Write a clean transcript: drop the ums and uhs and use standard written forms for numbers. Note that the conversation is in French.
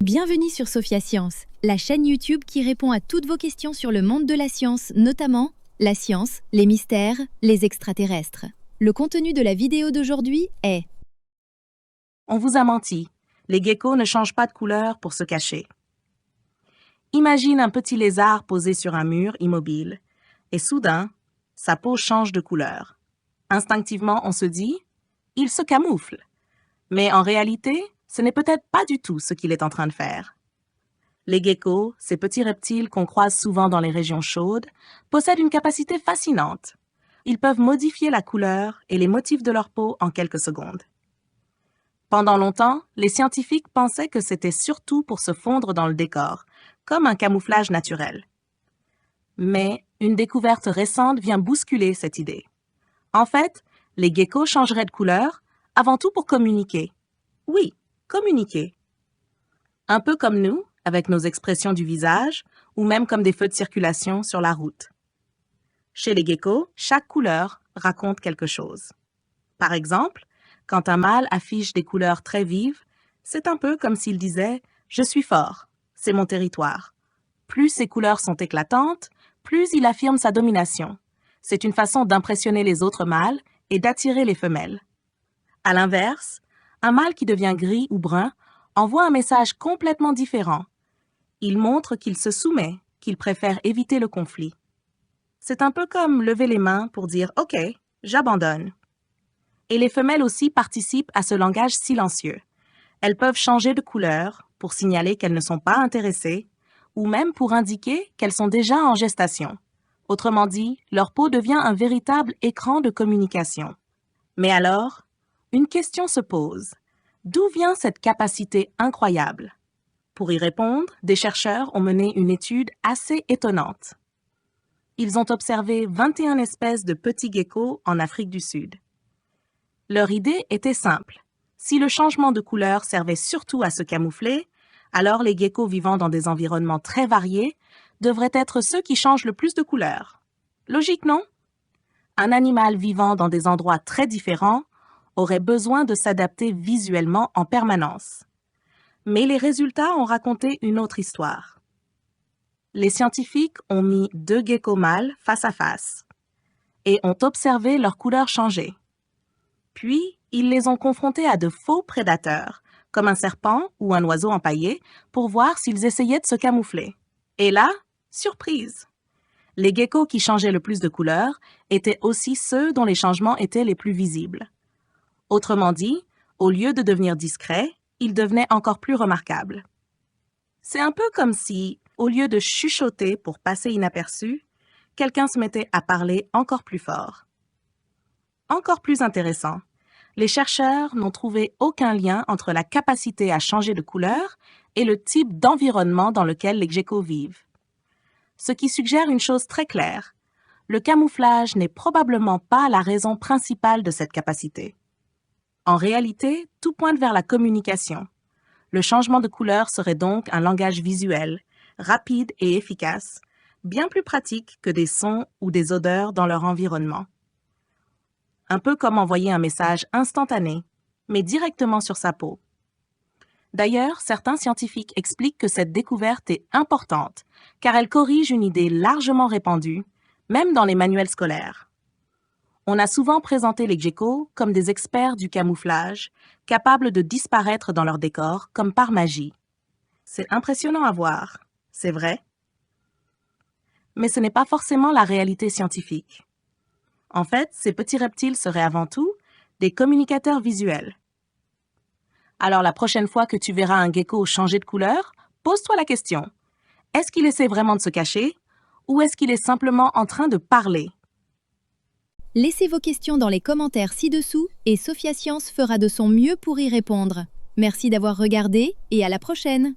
Bienvenue sur Sophia Science, la chaîne YouTube qui répond à toutes vos questions sur le monde de la science, notamment la science, les mystères, les extraterrestres. Le contenu de la vidéo d'aujourd'hui est... On vous a menti. Les geckos ne changent pas de couleur pour se cacher. Imagine un petit lézard posé sur un mur immobile, et soudain, sa peau change de couleur. Instinctivement, on se dit « il se camoufle ». Mais en réalité, ce n'est peut-être pas du tout ce qu'il est en train de faire. Les geckos, ces petits reptiles qu'on croise souvent dans les régions chaudes, possèdent une capacité fascinante. Ils peuvent modifier la couleur et les motifs de leur peau en quelques secondes. Pendant longtemps, les scientifiques pensaient que c'était surtout pour se fondre dans le décor, comme un camouflage naturel. Mais une découverte récente vient bousculer cette idée. En fait, les geckos changeraient de couleur avant tout pour communiquer. Oui, communiquer. Un peu comme nous, avec nos expressions du visage, ou même comme des feux de circulation sur la route. Chez les geckos, chaque couleur raconte quelque chose. Par exemple, quand un mâle affiche des couleurs très vives, c'est un peu comme s'il disait « Je suis fort, c'est mon territoire ». Plus ses couleurs sont éclatantes, plus il affirme sa domination. C'est une façon d'impressionner les autres mâles et d'attirer les femelles. À l'inverse, un mâle qui devient gris ou brun envoie un message complètement différent. Il montre qu'il se soumet, qu'il préfère éviter le conflit. C'est un peu comme lever les mains pour dire « OK, j'abandonne ». Et les femelles aussi participent à ce langage silencieux. Elles peuvent changer de couleur pour signaler qu'elles ne sont pas intéressées ou même pour indiquer qu'elles sont déjà en gestation. Autrement dit, leur peau devient un véritable écran de communication. Mais alors, une question se pose. D'où vient cette capacité incroyable? Pour y répondre, des chercheurs ont mené une étude assez étonnante. Ils ont observé 21 espèces de petits geckos en Afrique du Sud. Leur idée était simple. Si le changement de couleur servait surtout à se camoufler, alors les geckos vivant dans des environnements très variés devraient être ceux qui changent le plus de couleurs. Logique, non? Un animal vivant dans des endroits très différents aurait besoin de s'adapter visuellement en permanence. Mais les résultats ont raconté une autre histoire. Les scientifiques ont mis deux geckos mâles face à face et ont observé leur couleur changer. Puis, ils les ont confrontés à de faux prédateurs, comme un serpent ou un oiseau empaillé, pour voir s'ils essayaient de se camoufler. Et là, surprise! Les geckos qui changeaient le plus de couleurs étaient aussi ceux dont les changements étaient les plus visibles. Autrement dit, au lieu de devenir discrets, ils devenaient encore plus remarquables. C'est un peu comme si, au lieu de chuchoter pour passer inaperçu, quelqu'un se mettait à parler encore plus fort. Encore plus intéressant, les chercheurs n'ont trouvé aucun lien entre la capacité à changer de couleur et le type d'environnement dans lequel les geckos vivent. Ce qui suggère une chose très claire, le camouflage n'est probablement pas la raison principale de cette capacité. En réalité, tout pointe vers la communication. Le changement de couleur serait donc un langage visuel, rapide et efficace, bien plus pratique que des sons ou des odeurs dans leur environnement. Un peu comme envoyer un message instantané, mais directement sur sa peau. D'ailleurs, certains scientifiques expliquent que cette découverte est importante, car elle corrige une idée largement répandue, même dans les manuels scolaires. On a souvent présenté les geckos comme des experts du camouflage, capables de disparaître dans leur décor comme par magie. C'est impressionnant à voir, c'est vrai. Mais ce n'est pas forcément la réalité scientifique. En fait, ces petits reptiles seraient avant tout des communicateurs visuels. Alors la prochaine fois que tu verras un gecko changer de couleur, pose-toi la question. Est-ce qu'il essaie vraiment de se cacher ou est-ce qu'il est simplement en train de parler? Laissez vos questions dans les commentaires ci-dessous et Sophia Science fera de son mieux pour y répondre. Merci d'avoir regardé et à la prochaine!